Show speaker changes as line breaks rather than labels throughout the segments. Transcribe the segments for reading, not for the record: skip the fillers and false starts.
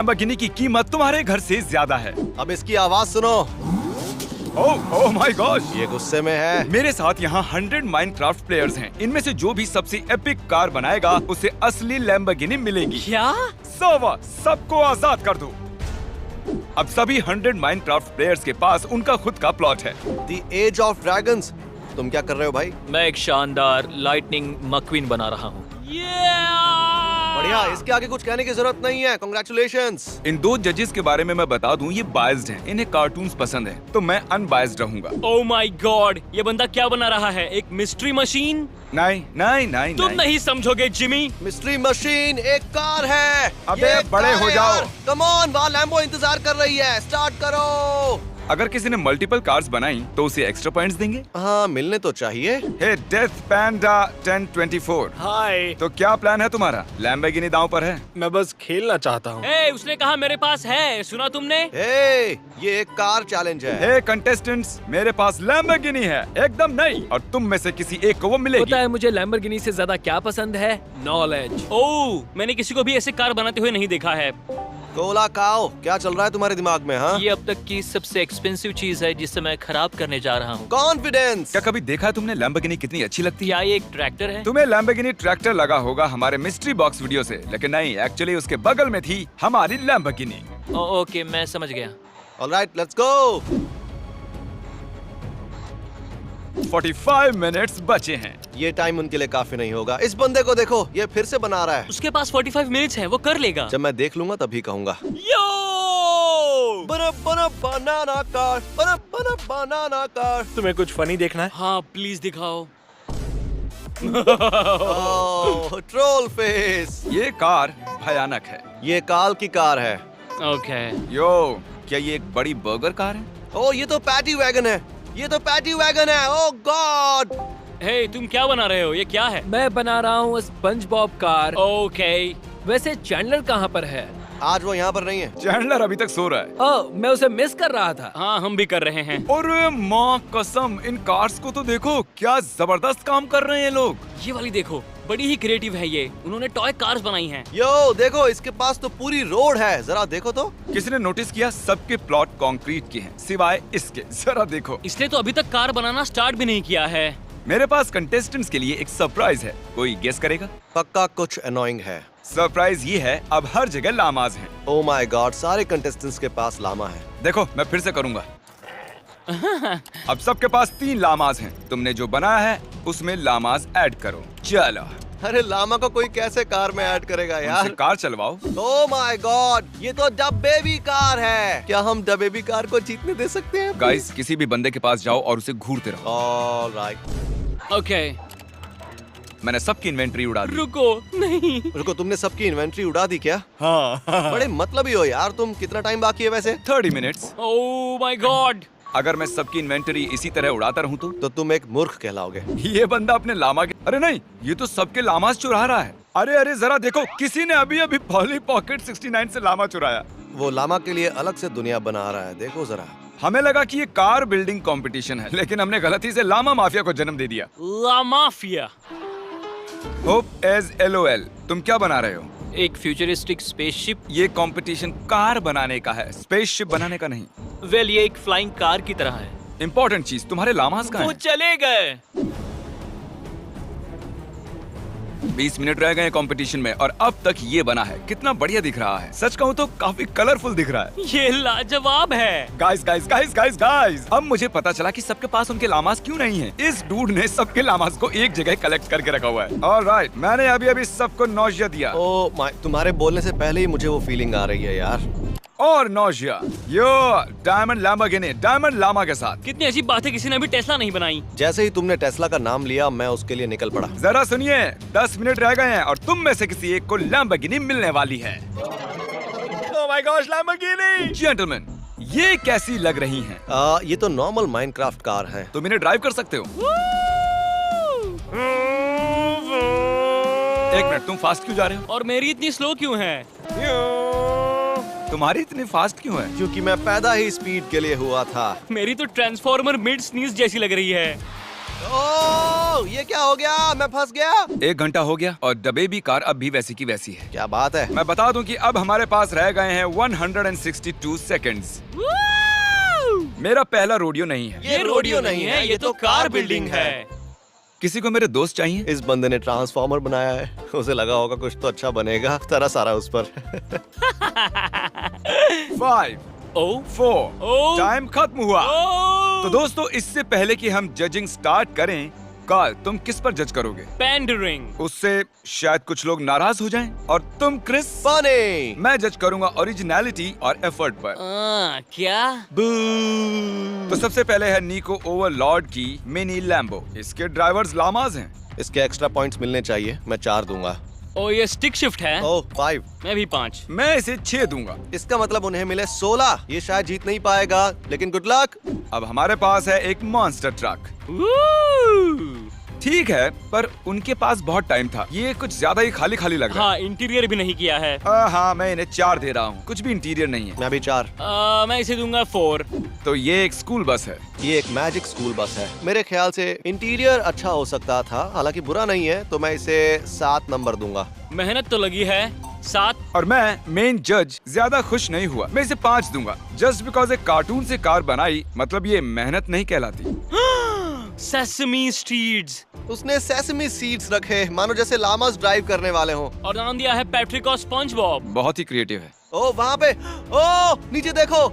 Lamborghini की कीमत तुम्हारे घर से ज्यादा है।
अब इसकी आवाज सुनो।
ओह माय गॉड,
ये गुस्से में है।
मेरे साथ यहाँ 100 माइनक्राफ्ट प्लेयर्स हैं। इनमें से जो भी सबसे एपिक कार बनाएगा उसे असली लैम्बोर्गिनी मिलेगी।
क्या?
सबको आजाद कर दो। अब सभी 100 माइनक्राफ्ट प्लेयर्स के पास उनका खुद का प्लॉट है।
The age of dragons. तुम क्या कर रहे हो भाई?
मैं एक शानदार लाइटनिंग मक्वीन बना रहा हूँ।
बढ़िया, इसके आगे कुछ कहने की जरूरत नहीं है। कांग्रेचुलेशंस।
इन दो जजेस के बारे में मैं बता दूं, ये बायस्ड हैं। इन्हें कार्टून्स पसंद है, तो मैं अनबायस्ड रहूंगा।
ओह माय गॉड, ये बंदा क्या बना रहा है? एक मिस्ट्री मशीन?
नहीं
तुम नहीं समझोगे जिमी।
मिस्ट्री मशीन एक कार है।
अबे
ये
बड़े
कार
हो
है
जाओ।
यार। कम ऑन, वहाँ लैम्बो इंतजार कर रही है। स्टार्ट करो।
अगर किसी ने मल्टीपल कार्स बनाई तो उसे एक्स्ट्रा पॉइंट्स देंगे।
हाँ, मिलने तो चाहिए।
हे डेथ पैंडा 1024,
हाय,
तो क्या प्लान है तुम्हारा? लैम्बोर्गिनी दांव पर है।
मैं बस खेलना चाहता हूँ।
ए, उसने कहा मेरे पास है, सुना तुमने?
हे, ये एक कार चैलेंज है।
हे कंटेस्टेंट्स, मेरे पास लैम्बोर्गिनी है। एकदम नहीं, और तुम में से किसी एक को वो मिलेगी।
पता है मुझे लैम्बोर्गिनी से ज्यादा क्या पसंद है? नॉलेज।
ओह, मैंने किसी को भी ऐसे कार बनाते हुए नहीं देखा है।
कोला काओ, क्या चल रहा है तुम्हारे दिमाग में? हाँ,
ये अब तक की सबसे एक्सपेंसिव चीज है जिसे मैं खराब करने जा रहा हूँ।
कॉन्फिडेंस।
क्या कभी देखा है तुमने लैम्बोर्गिनी कितनी अच्छी लगती है?
क्या ये एक ट्रैक्टर है?
तुम्हें लैम्बोर्गिनी ट्रैक्टर लगा होगा हमारे मिस्ट्री बॉक्स वीडियो से, लेकिन नहीं, एक्चुअली उसके बगल में थी हमारी लैम्बोर्गिनी।
ओके, मैं समझ गया।
Alright, let's go.
45 मिनट्स बचे हैं।
ये टाइम उनके लिए काफी नहीं होगा। इस बंदे को देखो, ये फिर से बना रहा है।
उसके पास 45 मिनट्स हैं, वो कर लेगा।
जब मैं देख लूंगा तभी कहूंगा।
यो!
बनाना कार, बनाना कार।
तुम्हें कुछ फनी देखना है?
हाँ, प्लीज दिखाओ।
Troll face.
ये कार भयानक है।
ये काल की कार है।
ओके।
यो, क्या ये एक बड़ी बर्गर कार है?
ओ, ये तो पैटी वैगन है। ये तो पैटी वैगन है। ओ गॉड।
हे, तुम क्या बना रहे हो? ये क्या है?
मैं बना रहा हूँ स्पंजबॉब कार।
ओके।
वैसे चैंडलर कहाँ पर है?
आज वो यहाँ पर नहीं है।
चैंडलर अभी तक सो रहा है।
ओह, मैं उसे मिस कर रहा था।
हाँ, हम भी कर रहे हैं।
और माँ कसम, इन कार्स को तो देखो, क्या जबरदस्त काम कर रहे हैं लोग।
ये वाली देखो, बड़ी ही क्रिएटिव है ये। उन्होंने टॉय कार्स बनाई हैं।
यो देखो, इसके पास तो पूरी रोड है। जरा देखो तो।
किसी ने नोटिस किया सबके प्लॉट कंक्रीट के हैं सिवाय इसके? जरा देखो।
इसने तो अभी तक कार बनाना स्टार्ट भी नहीं किया है।
मेरे पास कंटेस्टेंट्स के लिए एक सरप्राइज है। कोई गेस करेगा?
पक्का कुछ अनोइंग है।
सरप्राइज ये है, अब हर जगह लामाज हैं।
ओ माय गॉड, सारे कंटेस्टेंट्स के पास लामा है।
देखो, मैं फिर से करूंगा। अब सबके पास 3 लामाज हैं। तुमने जो बनाया है उसमें लामाज ऐड करो। चलो।
अरे लामा को कोई कैसे कार में ऐड करेगा यार?
उनसे कार चलवाओ।
ओ माय गॉड, ये तो डब्बेबी कार है। क्या हम डब्बेबी कार को जीतने दे सकते हैं?
गाइस, किसी भी बंदे के पास जाओ और उसे घूरते रहो।
ऑलराइट।
ओके।
मैंने सबकी इन्वेंटरी उड़ा दी।
रुको, नहीं।
रुको, तुमने सबकी इन्वेंट्री उड़ा दी क्या?
हाँ।
बड़े मतलबी हो यार तुम। कितना टाइम बाकी है वैसे?
30 मिनट्स।
Oh my God.
अगर मैं सबकी इन्वेंटरी इसी तरह उड़ाता रहूं तो
तुम एक मूर्ख कहलाओगे।
ये बंदा अपने लामा के, अरे नहीं, ये तो सबके लामाज चुरा रहा है। अरे जरा देखो, किसी ने अभी अभी पॉली पॉकेट 69 से लामा चुराया।
वो लामा के लिए अलग से दुनिया बना रहा है। देखो जरा।
हमें लगा कि ये कार बिल्डिंग कंपटीशन है, लेकिन हमने गलती से लामा माफिया को जन्म दे दिया।
ला माफिया।
होप एज LOL, तुम क्या बना रहे हो?
एक फ्यूचरिस्टिक स्पेसशिप।
ये कंपटीशन कार बनाने का है, स्पेसशिप बनाने का नहीं।
वेल, ये एक फ्लाइंग कार की तरह है।
इंपॉर्टेंट चीज, तुम्हारे लामाज कहाँ
वो
हैं?
चले गए।
20 मिनट रह गए हैं कंपटीशन में और अब तक ये बना है। कितना बढ़िया दिख रहा है। सच कहूँ तो काफी कलरफुल दिख रहा है।
ये लाजवाब है।
गाइस, अब मुझे पता चला कि सबके पास उनके लामास क्यों नहीं है। इस डूड ने सबके लामास को एक जगह कलेक्ट करके रखा हुआ है। ऑलराइट, मैंने अभी सबको नौशिया दिया।
ओ माय, तुम्हारे बोलने से पहले ही मुझे वो फीलिंग आ रही है यार।
और नौशिया, यो डायमंड लैम्बोर्गिनी, डायमंड लामा के साथ।
कितनी अजीब बात है, किसी ने अभी टेस्ला नहीं बनाई।
जैसे ही तुमने टेस्ला का नाम लिया, मैं उसके लिए निकल पड़ा।
जरा सुनिए, 10 मिनट रह गए हैं और तुम में से किसी एक को लैम्बोर्गिनी मिलने वाली है।
Oh my gosh, Lamborghini!
Gentleman, ये कैसी लग रही हैं?
ये तो नॉर्मल माइनक्राफ्ट कार है।
तुम इन्हें ड्राइव कर सकते हो। एक मिनट, तुम फास्ट क्यों जा रहे हो?
और मेरी इतनी स्लो क्यों है?
तुम्हारी इतनी फास्ट क्यों है?
क्योंकि मैं पैदा ही स्पीड के लिए हुआ था।
मेरी तो ट्रांसफॉर्मर मिड स्नीज जैसी लग रही है।
ओह! ये क्या हो गया? मैं फंस गया।
1 घंटा हो गया और द बेबी कार अब भी वैसी की वैसी है।
क्या बात है?
मैं बता दूं कि अब हमारे पास रह गए हैं 162 सेकंड्स। मेरा पहला रोडियो नहीं है।
ये रोडियो नहीं है, ये तो कार बिल्डिंग है।
किसी को मेरे दोस्त चाहिए?
इस बंदे ने ट्रांसफॉर्मर बनाया है। उसे लगा होगा कुछ तो अच्छा बनेगा। तरह सारा उस पर।
5,
ओ
4,
ओ
टाइम खत्म हुआ।
ओ
तो दोस्तों, इससे पहले कि हम जजिंग स्टार्ट करें, कार्ल तुम किस पर जज करोगे?
पेंडरिंग।
उससे शायद कुछ लोग नाराज हो जाएं। और तुम क्रिस?
फनी।
मैं जज करूंगा ओरिजिनलिटी और एफर्ट पर।
क्या?
तो सबसे पहले है निको ओवरलॉर्ड की मिनी लैम्बो। इसके ड्राइवर्स लामाज हैं।
इसके एक्स्ट्रा पॉइंट्स मिलने चाहिए। मैं 4 दूंगा।
ओ ये स्टिक शिफ्ट है।
ओह 5।
मैं भी 5।
मैं इसे 6 दूंगा।
इसका मतलब उन्हें मिले 16। ये शायद जीत नहीं पाएगा, लेकिन गुड लक।
अब हमारे पास है एक मॉन्स्टर ट्रक। ठीक है, पर उनके पास बहुत टाइम था। ये कुछ ज्यादा ही खाली खाली लग रहा
हाँ, इंटीरियर भी नहीं किया है।
है। हाँ, मैं इन्हें 4 दे रहा हूँ। कुछ भी इंटीरियर नहीं है।
मैं भी 4।
मैं इसे दूंगा 4।
तो ये एक स्कूल बस है।
ये एक मैजिक स्कूल बस है। मेरे ख्याल से इंटीरियर अच्छा हो सकता था, हालांकि बुरा नहीं है, तो मैं इसे 7 नंबर दूंगा।
मेहनत तो लगी है। 7।
और मैं मेन जज ज्यादा खुश नहीं हुआ। मैं इसे 5 दूंगा। जस्ट बिकॉज एक कार्टून से कार बनाई, मतलब ये मेहनत नहीं कहलाती।
Sesame streets.
उसने सेसमी सीड्स रखे, मानो जैसे लामास ड्राइव करने वाले हों।
और नाम दिया है पैट्रिक और स्पंज बॉब।
बहुत ही क्रिएटिव है।
ओ वहाँ पे, ओ नीचे देखो।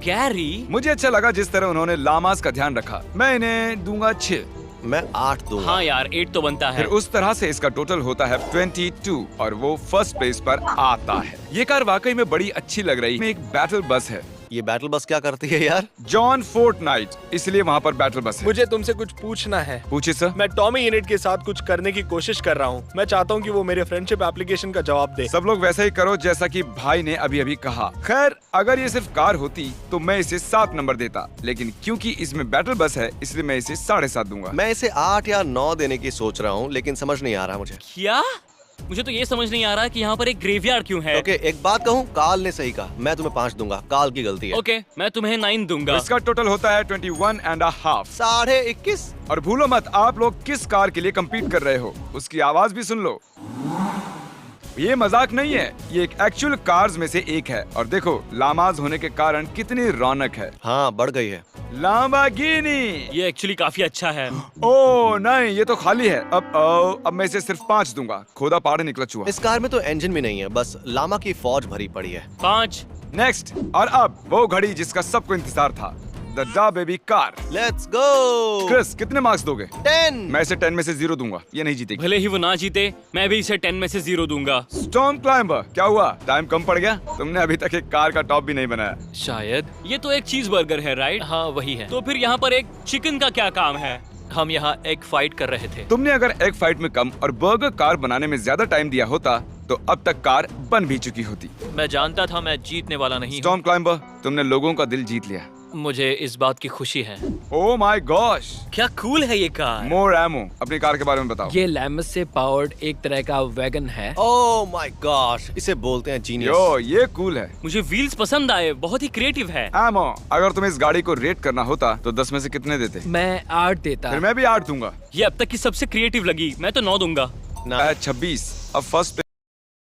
गैरी।
मुझे अच्छा लगा जिस तरह उन्होंने लामास का ध्यान रखा। मैं इन्हें दूंगा 6।
मैं 8 दूंगा।
हाँ यार, 8 तो बनता
फिर
है।
उस तरह से इसका टोटल होता है 22 और वो फर्स्ट प्लेस पर आता है। ये कार वाकई में बड़ी अच्छी लग रही है। एक बैटल बस है।
ये बैटल बस क्या करती है यार?
जॉन फोर्टनाइट, इसलिए वहाँ पर बैटल बस है।
मुझे तुमसे कुछ पूछना है।
पूछिए सर।
मैं टॉमी यूनिट के साथ कुछ करने की कोशिश कर रहा हूँ। मैं चाहता हूँ कि वो मेरे फ्रेंडशिप एप्लीकेशन का जवाब दे।
सब लोग वैसा ही करो जैसा कि भाई ने अभी अभी कहा। खैर, अगर ये सिर्फ कार होती तो मैं इसे 7 नंबर देता, लेकिन क्योंकि इसमें बैटल बस है इसलिए मैं इसे 7.5 दूंगा।
मैं इसे 8 या 9 देने की सोच रहा हूँ, लेकिन समझ नहीं आ रहा मुझे।
क्या? मुझे तो ये समझ नहीं आ रहा कि यहाँ पर एक ग्रेवयार्ड क्यों है।
ओके, एक बात कहूँ, काल ने सही कहा। मैं तुम्हें 5 दूंगा। काल की गलती है।
ओके, मैं तुम्हें 9 दूंगा।
इसका टोटल होता है 21.5।
21.5।
और भूलो मत, आप लोग किस कार के लिए compete कर रहे हो, उसकी आवाज भी सुन लो। ये मजाक नहीं है, ये एक एक्चुअल कार्स में से एक है। और देखो लामाज होने के कारण कितनी रौनक है।
हाँ, बढ़ गई है।
लाम्बोर्गिनी।
ये एक्चुअली काफी अच्छा है।
ओह नहीं, ये तो खाली है। अब मैं इसे सिर्फ 5 दूंगा। खोदा पहाड़ निकला चूहा।
इस कार में तो इंजन भी नहीं है, बस लामा की फौज भरी पड़ी है।
5।
नेक्स्ट, और अब वो घड़ी जिसका सबको इंतजार था, the da baby car.
Let's go.
Chris, कितने मार्क्स दोगे?
10।
मैं इसे 10 में से 0 दूंगा। ये नहीं जीतेगी।
भले ही वो ना जीते, मैं भी इसे 10 में से 0 दूंगा।
स्टॉर्म क्लाइंबर, क्या हुआ? टाइम कम पड़ गया? तुमने अभी तक एक कार का टॉप भी नहीं बनाया।
शायद।
ये तो एक चीज बर्गर है, राइट?
हाँ, वही है।
तो फिर यहाँ पर एक चिकन का क्या काम है?
हम यहाँ एग फाइट कर रहे थे।
तुमने अगर एग फाइट में कम और बर्गर कार बनाने में ज्यादा टाइम दिया होता तो अब तक कार बन भी चुकी होती।
मैं जानता था मैं जीतने वाला नहीं हूँ।
स्टॉर्म क्लाइंबर, तुमने लोगों का दिल जीत लिया।
मुझे इस बात की खुशी है।
ओह माय गॉश,
क्या कूल है ये कार।
मोर एमो। अपनी कार के बारे में बताओ।
ये लैमस से पावर्ड एक तरह का वैगन है।
ओह माय गॉश, इसे बोलते हैं जीनियस।
यो, ये कूल है।
मुझे व्हील्स पसंद आए, बहुत ही क्रिएटिव है।
एमो, अगर तुम्हें इस गाड़ी को रेट करना होता तो 10 में से कितने देते?
मैं 8 देता।
फिर मैं भी 8 दूंगा।
ये अब तक की सबसे क्रिएटिव लगी। मैं तो 9 दूंगा।
9।
26। अब फर्स्ट